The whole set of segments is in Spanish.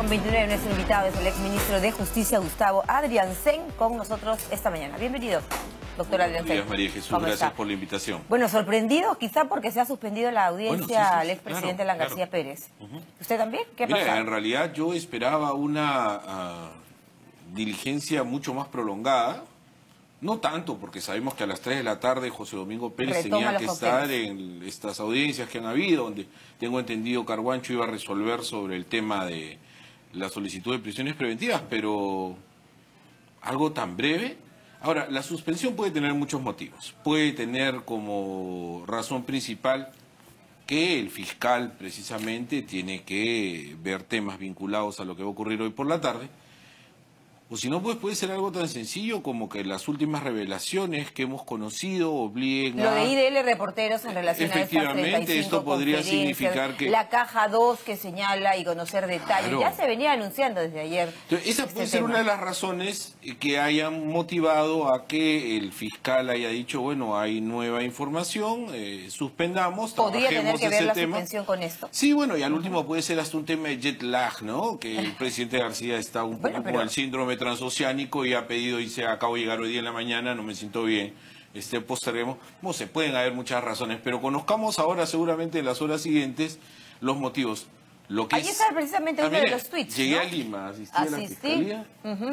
10:29, nuestro invitado es el exministro de Justicia, Gustavo Adriancén, con nosotros esta mañana. Bienvenido, doctor Adriancén. Buenos días, María Jesús. Gracias por la invitación. Bueno, sorprendido quizá porque se ha suspendido la audiencia al expresidente Alan García Pérez. ¿Usted también? ¿Qué pasa? Mira, en realidad yo esperaba una diligencia mucho más prolongada. No tanto, porque sabemos que a las 3 de la tarde José Domingo Pérez tenía que estar en estas audiencias que han habido, donde tengo entendido Carguancho iba a resolver sobre el tema de la solicitud de prisiones preventivas, pero algo tan breve. Ahora, la suspensión puede tener muchos motivos. Puede tener como razón principal que el fiscal precisamente tiene que ver temas vinculados a lo que va a ocurrir hoy por la tarde. O si no, pues puede ser algo tan sencillo como que las últimas revelaciones que hemos conocido obliguen a... Lo de IDL Reporteros en relación a estas 35 efectivamente, esto podría significar que... La caja 2 que señala y conocer detalles. Claro. Ya se venía anunciando desde ayer. Entonces, esa puede ser una de las razones que hayan motivado a que el fiscal haya dicho, bueno, hay nueva información, suspendamos, ¿Podría tener que ver la tema. Suspensión con esto? Sí, bueno, y al último puede ser hasta un tema de jet lag, ¿no? Que el presidente García está un poco con el síndrome transoceánico y ha pedido, y se acabo de llegar hoy día en la mañana, no me siento bien, posterguemos. No se pueden haber muchas razones, pero conozcamos ahora seguramente en las horas siguientes los motivos. Lo que ahí está precisamente uno de los tweets. Llegué, ¿no? a Lima, asistí a la fiscalía.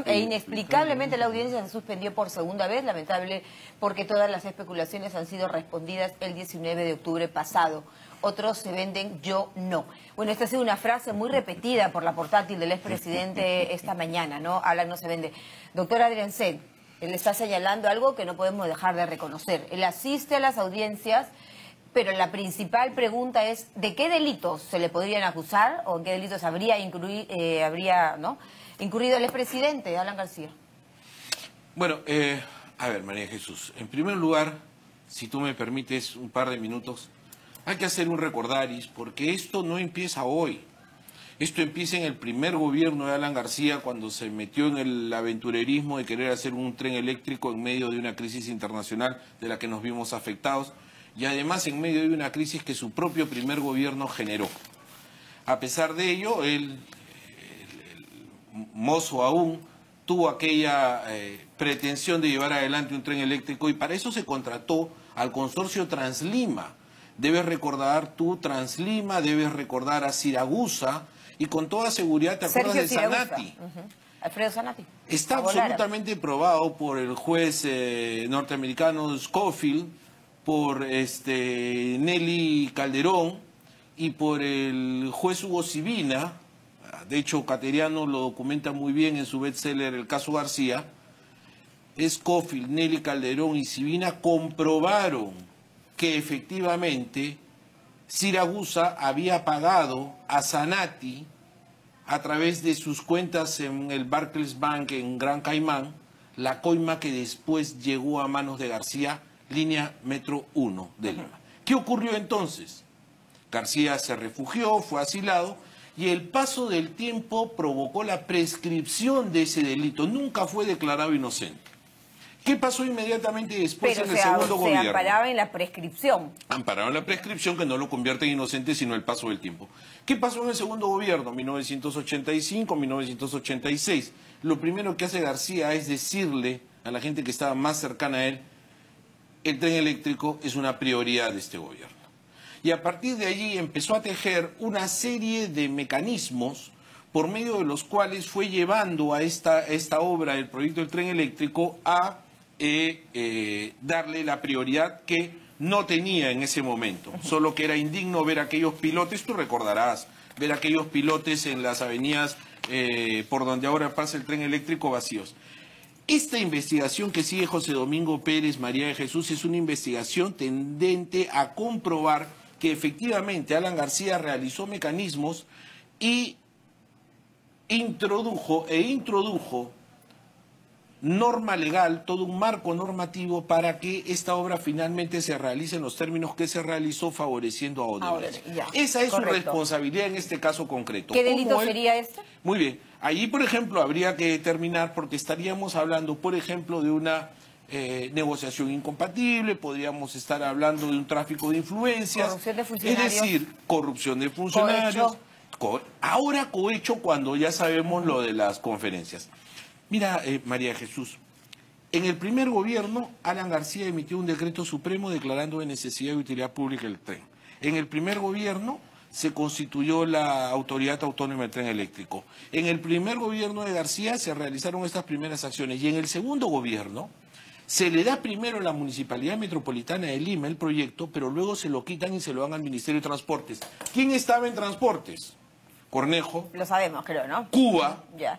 E inexplicablemente la audiencia se suspendió por segunda vez, lamentable porque todas las especulaciones han sido respondidas el 19 de octubre pasado. Otros se venden, yo no. Bueno, esta ha sido una frase muy repetida por la portátil del expresidente esta mañana, ¿no? Alan no se vende. Doctor Adriancén, él está señalando algo que no podemos dejar de reconocer. Él asiste a las audiencias, pero la principal pregunta es ¿de qué delitos se le podrían acusar o en qué delitos habría incurrido el expresidente Alan García? Bueno, a ver, María Jesús, en primer lugar, si tú me permites un par de minutos, hay que hacer un recordaris, porque esto no empieza hoy. Esto empieza en el primer gobierno de Alan García, cuando se metió en el aventurerismo de querer hacer un tren eléctrico en medio de una crisis internacional de la que nos vimos afectados, y además en medio de una crisis que su propio primer gobierno generó. A pesar de ello, el mozo aún tuvo aquella pretensión de llevar adelante un tren eléctrico, y para eso se contrató al consorcio Translima. Debes recordar tú Translima, debes recordar a Siragusa, y con toda seguridad te acuerdas de Zanatti. Alfredo Zanatti. Está absolutamente probado por el juez norteamericano Scofield, por Nelly Calderón y por el juez Hugo Sibina. De hecho, Cateriano lo documenta muy bien en su bestseller El caso García. Scofield, Nelly Calderón y Sibina comprobaron que efectivamente Siragusa había pagado a Zanatti a través de sus cuentas en el Barclays Bank en Gran Caimán la coima que después llegó a manos de García, línea Metro 1 de Lima. ¿Qué ocurrió entonces? García se refugió, fue asilado, y el paso del tiempo provocó la prescripción de ese delito. Nunca fue declarado inocente. ¿Qué pasó inmediatamente después en el segundo gobierno? Se amparaba en la prescripción. Ampararon la prescripción, que no lo convierte en inocente, sino el paso del tiempo. ¿Qué pasó en el segundo gobierno? 1985, 1986. Lo primero que hace García es decirle a la gente que estaba más cercana a él, el tren eléctrico es una prioridad de este gobierno. Y a partir de allí empezó a tejer una serie de mecanismos por medio de los cuales fue llevando a esta obra, el proyecto del tren eléctrico, a darle la prioridad que no tenía en ese momento. Solo que era indigno ver a aquellos pilotes, tú recordarás, ver a aquellos pilotes en las avenidas por donde ahora pasa el tren eléctrico vacíos. Esta investigación que sigue José Domingo Pérez, María de Jesús, es una investigación tendente a comprobar que efectivamente Alan García realizó mecanismos y introdujo norma legal, todo un marco normativo para que esta obra finalmente se realice en los términos que se realizó, favoreciendo a Odebrecht. Esa es su responsabilidad en este caso concreto. ¿Qué delito sería este? Muy bien. Allí, por ejemplo, habría que determinar, porque estaríamos hablando, por ejemplo, de una negociación incompatible, podríamos estar hablando de un tráfico de influencias, corrupción de funcionarios, es decir, corrupción de funcionarios, Ahora cohecho cuando ya sabemos lo de las conferencias. Mira, María Jesús, en el primer gobierno, Alan García emitió un decreto supremo declarando de necesidad y utilidad pública el tren. En el primer gobierno se constituyó la Autoridad Autónoma del Tren Eléctrico. En el primer gobierno de García se realizaron estas primeras acciones y en el segundo gobierno se le da primero a la Municipalidad Metropolitana de Lima el proyecto, pero luego se lo quitan y se lo dan al Ministerio de Transportes. ¿Quién estaba en Transportes? Cornejo. Lo sabemos, creo, ¿no? Cuba. Ya.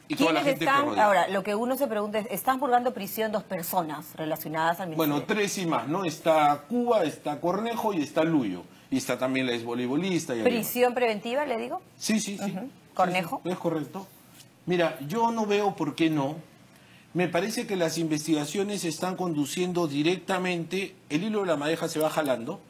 Y toda la gente están? que rodea. Ahora, lo que uno se pregunta es, ¿están purgando prisión 2 personas relacionadas al ministerio? Bueno, 3 y más, ¿no? Está Cuba, está Cornejo y está Luyo. Y está también la exvoleibolista. ¿Prisión preventiva, le digo? Sí. ¿Cornejo? Sí, es correcto. Mira, yo no veo por qué no. Me parece que las investigaciones se están conduciendo directamente, el hilo de la madeja se va jalando.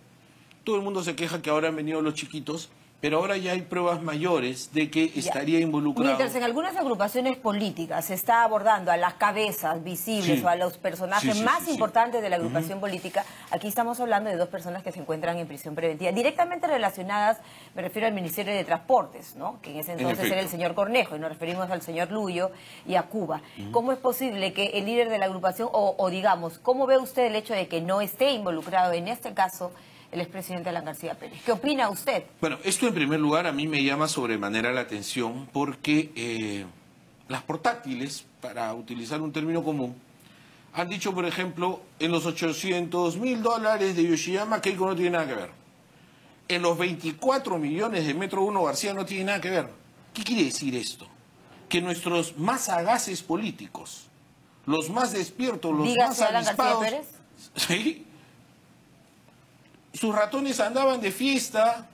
Todo el mundo se queja que ahora han venido los chiquitos, pero ahora ya hay pruebas mayores de que estaría involucrado. Mientras en algunas agrupaciones políticas se está abordando a las cabezas visibles o a los personajes más importantes de la agrupación política, aquí estamos hablando de 2 personas que se encuentran en prisión preventiva, directamente relacionadas, me refiero al Ministerio de Transportes, ¿no? Que en ese entonces era el señor Cornejo, y nos referimos al señor Luyo y a Cuba. ¿Cómo es posible que el líder de la agrupación, o digamos, cómo ve usted el hecho de que no esté involucrado en este caso el expresidente Alan García Pérez? ¿Qué opina usted? Bueno, esto en primer lugar a mí me llama sobremanera la atención porque las portátiles, para utilizar un término común, han dicho, por ejemplo, en los $800.000 de Yoshiyama, Keiko no tiene nada que ver. En los 24 millones de Metro 1 García no tiene nada que ver. ¿Qué quiere decir esto? Que nuestros más sagaces políticos, los más despiertos, los más avispados... Alan García Pérez. ¿Sí? Sus ratones andaban de fiesta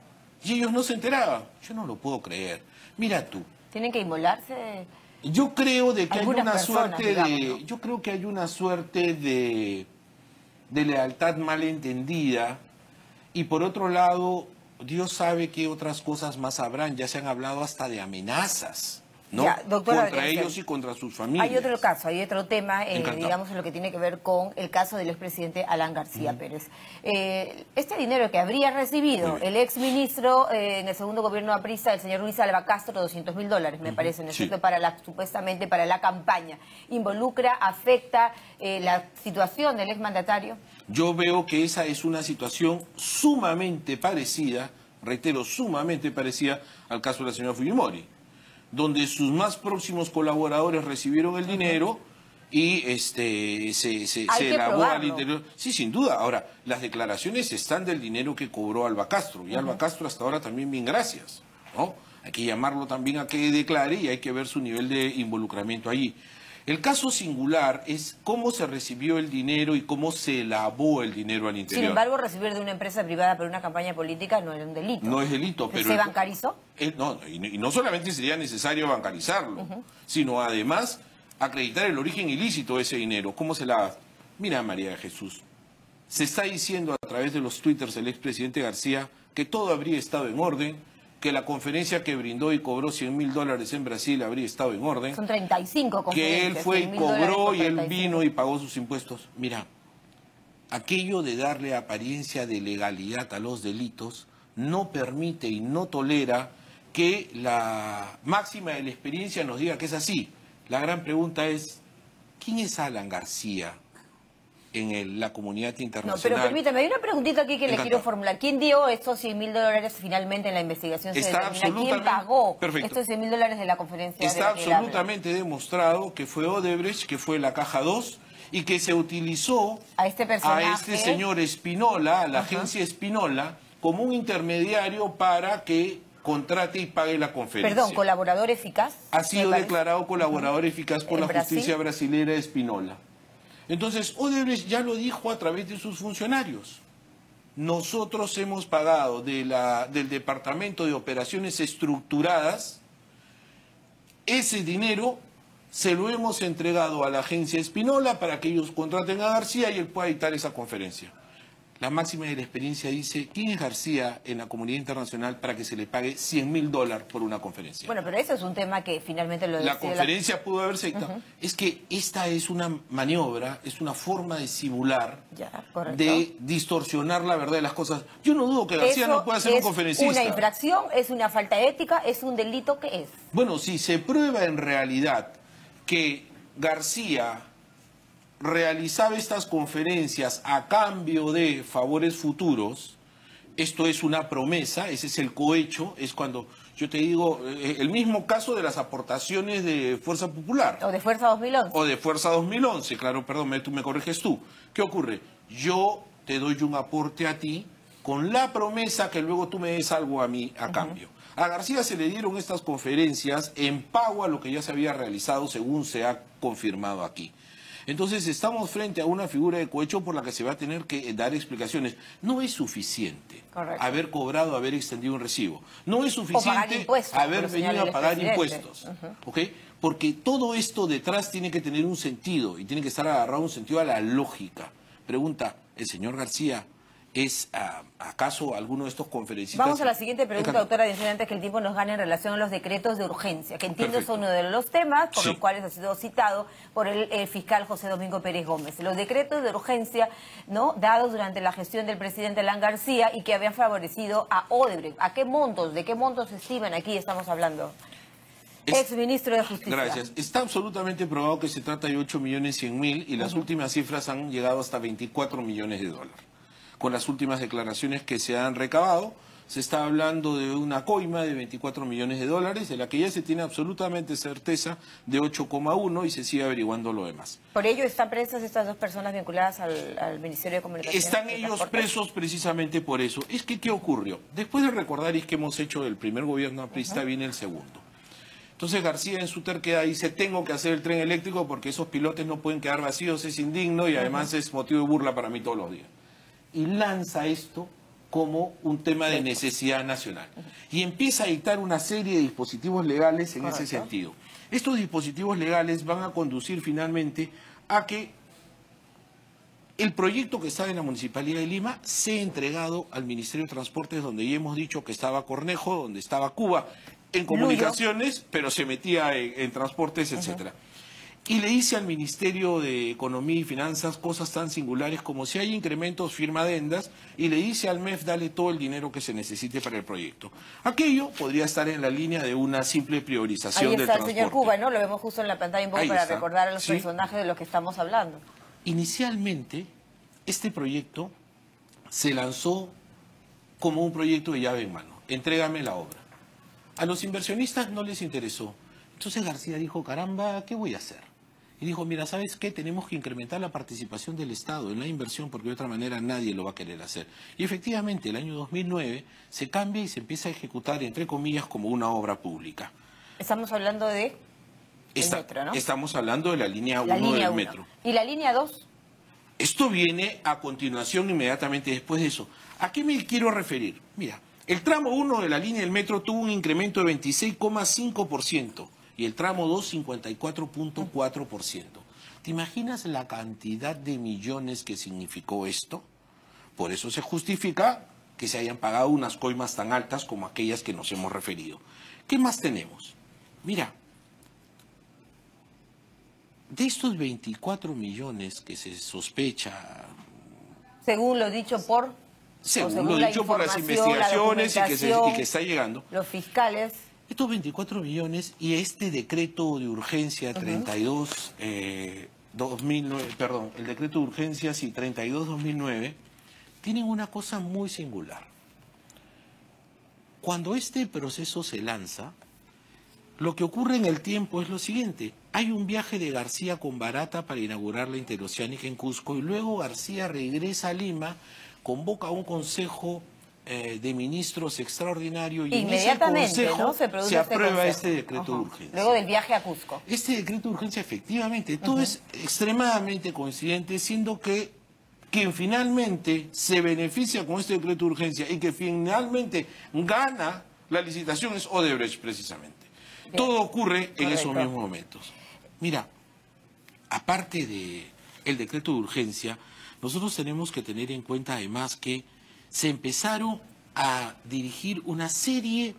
y ellos no se enteraban. Yo no lo puedo creer. Mira tú. ¿Tienen que inmolarse? Yo creo de que hay una suerte digamos, ¿no? yo creo que hay una suerte de lealtad malentendida y por otro lado, Dios sabe qué otras cosas más habrán. Ya se han hablado hasta de amenazas, ¿no? Ya, doctora, contra ellos y contra sus familias. Hay otro caso, hay otro tema, digamos, en lo que tiene que ver con el caso del expresidente Alan García Pérez. Este dinero que habría recibido el exministro en el segundo gobierno aprista, el señor Luis Alba Castro, $200.000, me parece, ¿no es cierto?, supuestamente para la campaña. ¿Involucra, afecta la situación del exmandatario? Yo veo que esa es una situación sumamente parecida, reitero, sumamente parecida al caso de la señora Fujimori, donde sus más próximos colaboradores recibieron el dinero y se lavó al interior. Sí, sin duda. Ahora, las declaraciones están del dinero que cobró Alba Castro, y Alba Castro hasta ahora también bien gracias, ¿no? Hay que llamarlo también a que declare y hay que ver su nivel de involucramiento allí. El caso singular es cómo se recibió el dinero y cómo se lavó el dinero al interior. Sin embargo, recibir de una empresa privada para una campaña política no era un delito. No es delito, pero... ¿Se bancarizó? No, y no solamente sería necesario bancarizarlo, sino además acreditar el origen ilícito de ese dinero. ¿Cómo se lava? Mira, María de Jesús, se está diciendo a través de los twitters del expresidente García que todo habría estado en orden, que la conferencia que brindó y cobró $100.000 en Brasil habría estado en orden. Son 35 conferencias. Que él fue y cobró y él vino y pagó sus impuestos. Mira, aquello de darle apariencia de legalidad a los delitos no permite y no tolera que la máxima de la experiencia nos diga que es así. La gran pregunta es, ¿quién es Alan García en la comunidad internacional? No, pero permítame, hay una preguntita aquí que le quiero formular. ¿Quién dio estos $100.000 finalmente en la investigación? ¿Quién pagó estos $100.000 de la conferencia? Está absolutamente demostrado que fue Odebrecht, que fue la Caja 2, y que se utilizó a este señor Espinola, a la agencia Espinola, como un intermediario para que contrate y pague la conferencia. Perdón, ¿colaborador eficaz? Ha sido declarado colaborador eficaz por la justicia brasilera Espinola. Entonces, Odebrecht ya lo dijo a través de sus funcionarios. Nosotros hemos pagado del Departamento de Operaciones Estructuradas, ese dinero se lo hemos entregado a la agencia Espinola para que ellos contraten a García y él pueda dictar esa conferencia. la máxima de la experiencia dice, ¿quién es García en la comunidad internacional para que se le pague $100.000 por una conferencia? Bueno, pero eso es un tema que finalmente lo La conferencia pudo haberse dictado. Es que esta es una maniobra, es una forma de simular, de distorsionar la verdad de las cosas. Yo no dudo que García no pueda ser un conferencista. ¿Es una infracción? ¿Es una falta ética? ¿Es un delito? ¿Qué es? Bueno, si se prueba en realidad que García realizaba estas conferencias a cambio de favores futuros, esto es una promesa, ese es el cohecho, es cuando yo te digo, el mismo caso de las aportaciones de Fuerza Popular. O de Fuerza 2011. O de Fuerza 2011, claro, perdón, tú me corriges tú. ¿Qué ocurre? Yo te doy un aporte a ti con la promesa que luego tú me des algo a mí a cambio. A García se le dieron estas conferencias en pago a lo que ya se había realizado, según se ha confirmado aquí. Entonces estamos frente a una figura de cohecho por la que se va a tener que dar explicaciones. No es suficiente haber cobrado, haber extendido un recibo. No es suficiente haber venido a pagar impuestos. ¿Okay? Porque todo esto detrás tiene que tener un sentido y tiene que estar agarrado un sentido a la lógica. Pregunta, ¿el señor García es acaso alguno de estos conferencistas? Vamos a la siguiente pregunta, doctora, antes que el tiempo nos gane en relación a los decretos de urgencia, que entiendo son uno de los temas por los cuales ha sido citado por el fiscal José Domingo Pérez Gómez. Los decretos de urgencia, ¿no?, dados durante la gestión del presidente Alan García y que habían favorecido a Odebrecht. ¿A qué montos? ¿De qué montos se estiman? Aquí estamos hablando. Ex ministro de Justicia. Gracias. Está absolutamente probado que se trata de 8.100.000 y las últimas cifras han llegado hasta $24 millones. Con las últimas declaraciones que se han recabado, se está hablando de una coima de $24 millones, de la que ya se tiene absolutamente certeza de 8,1 y se sigue averiguando lo demás. ¿Por ello están presas estas dos personas vinculadas al Ministerio de Comunicaciones? Están ellos presos precisamente por eso. Es que, ¿qué ocurrió? Después de recordar que hemos hecho el primer gobierno aprista, viene el segundo. Entonces García en su terquedad dice, tengo que hacer el tren eléctrico porque esos pilotes no pueden quedar vacíos, es indigno y además es motivo de burla para mí todos los días. Y lanza esto como un tema de necesidad nacional. Y empieza a dictar una serie de dispositivos legales en ese sentido. Estos dispositivos legales van a conducir finalmente a que el proyecto que estaba en la Municipalidad de Lima sea entregado al Ministerio de Transportes, donde ya hemos dicho que estaba Cornejo, donde estaba Cuba, en comunicaciones, pero se metía en transportes, etcétera. Y le dice al Ministerio de Economía y Finanzas cosas tan singulares como si hay incrementos, firma adendas, y le dice al MEF, dale todo el dinero que se necesite para el proyecto. Aquello podría estar en la línea de una simple priorización del transporte. Ahí está el señor Cuba, ¿no? Lo vemos justo en la pantalla un poco para recordar a los personajes de los que estamos hablando. Inicialmente, este proyecto se lanzó como un proyecto de llave en mano. Entrégame la obra. A los inversionistas no les interesó. Entonces García dijo, caramba, ¿qué voy a hacer? Y dijo, mira, ¿sabes qué? Tenemos que incrementar la participación del Estado en la inversión porque de otra manera nadie lo va a querer hacer. Y efectivamente, el año 2009 se cambia y se empieza a ejecutar, entre comillas, como una obra pública. Estamos hablando de el metro, ¿no? Estamos hablando de la línea 1 del metro. ¿Y la línea 2? Esto viene a continuación, inmediatamente después de eso. ¿A qué me quiero referir? Mira, el tramo 1 de la línea del metro tuvo un incremento de 26,5%. Y el tramo 2, 54,4%. ¿Te imaginas la cantidad de millones que significó esto? Por eso se justifica que se hayan pagado unas coimas tan altas como aquellas que nos hemos referido. ¿Qué más tenemos? Mira, de estos 24 millones que se sospecha... Según lo dicho por... Según lo dicho por las investigaciones y que está llegando... Los fiscales... Estos 24 millones y este decreto de urgencia 32, 2009, perdón, el decreto de urgencia 32-2009, tienen una cosa muy singular. Cuando este proceso se lanza, lo que ocurre en el tiempo es lo siguiente. Hay un viaje de García con Barata para inaugurar la interoceánica en Cusco y luego García regresa a Lima, convoca a un consejo de ministros extraordinario y en ese consejo, ¿no?, se aprueba este decreto de urgencia. Luego del viaje a Cusco. Este decreto de urgencia, efectivamente, todo es extremadamente coincidente, siendo que quien finalmente se beneficia con este decreto de urgencia y que finalmente gana la licitación es Odebrecht, precisamente. Bien. Todo ocurre en esos mismos momentos. Mira, aparte del decreto de urgencia, nosotros tenemos que tener en cuenta además que se empezaron a dirigir una serie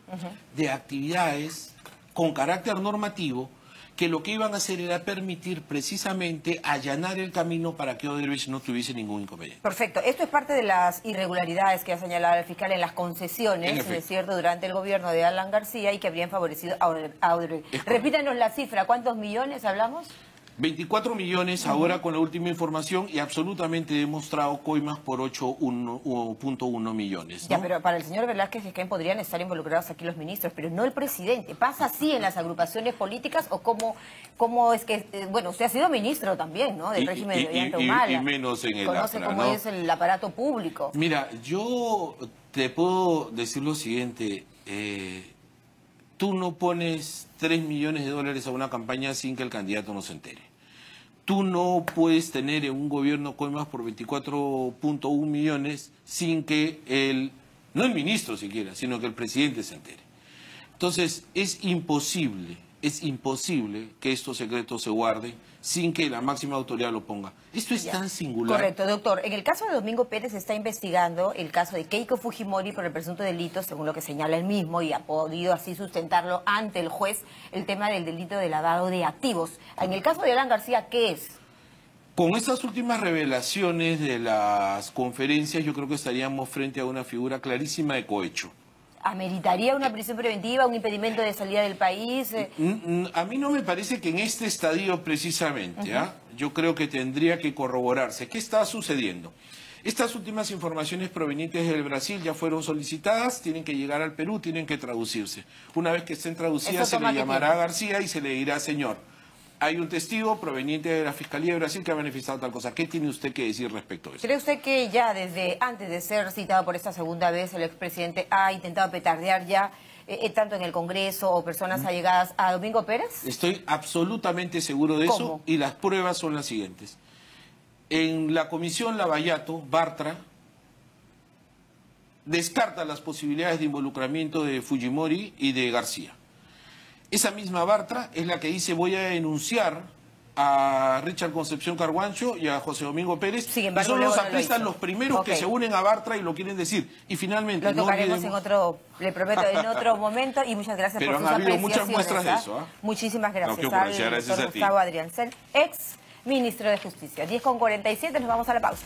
de actividades con carácter normativo que lo que iban a hacer era permitir precisamente allanar el camino para que Odebrecht no tuviese ningún inconveniente. Perfecto. Esto es parte de las irregularidades que ha señalado el fiscal en las concesiones, es cierto, durante el gobierno de Alan García y que habrían favorecido a Odebrecht. Repítanos la cifra, ¿cuántos millones hablamos? 24 millones ahora con la última información y absolutamente demostrado coimas por 8.1 millones, ¿no? Ya, pero para el señor Velázquez Esquén podrían estar involucrados aquí los ministros, pero no el presidente. ¿Pasa así en las agrupaciones políticas o cómo es que, bueno, usted ha sido ministro también, ¿no? Del régimen de Ollanta Humala. Y menos en el Conoce APRA, cómo ¿no? es el aparato público. Mira, yo te puedo decir lo siguiente, tú no pones 3 millones de dólares a una campaña sin que el candidato no se entere. Tú no puedes tener en un gobierno coimas por 24.1 millones sin que no el ministro siquiera, sino que el presidente se entere. Entonces, es imposible que estos secretos se guarden sin que la máxima autoridad lo ponga. Esto es tan singular. Correcto, doctor. En el caso de Domingo Pérez se está investigando el caso de Keiko Fujimori por el presunto delito, según lo que señala él mismo, y ha podido así sustentarlo ante el juez, el tema del delito de lavado de activos. En el caso de Alan García, ¿qué es? Con estas últimas revelaciones de las conferencias, yo creo que estaríamos frente a una figura clarísima de cohecho. ¿Ameritaría una prisión preventiva, un impedimento de salida del país? A mí no me parece que en este estadio precisamente, yo creo que tendría que corroborarse. ¿Qué está sucediendo? Estas últimas informaciones provenientes del Brasil ya fueron solicitadas, tienen que llegar al Perú, tienen que traducirse. Una vez que estén traducidas se le llamará a García y se le dirá, señor, hay un testigo proveniente de la Fiscalía de Brasil que ha manifestado tal cosa. ¿Qué tiene usted que decir respecto a eso? ¿Cree usted que ya desde antes de ser citado por esta segunda vez el expresidente ha intentado petardear ya tanto en el Congreso o personas allegadas a Domingo Pérez? Estoy absolutamente seguro de eso y las pruebas son las siguientes. En la comisión Lavallato, Bartra descarta las posibilidades de involucramiento de Fujimori y de García. Esa misma Bartra es la que dice voy a denunciar a Richard Concepción Carguancho y a José Domingo Pérez. Sin embargo, son los apristas los primeros que se unen a Bartra y lo quieren decir. Y finalmente lo tocaremos en otro, le prometo, en otro momento. Y muchas gracias por sus apreciaciones. Pero han habido muchas muestras de eso. Muchísimas gracias gracias al doctor Gustavo Adriancel, ex ministro de Justicia. 10:47, nos vamos a la pausa.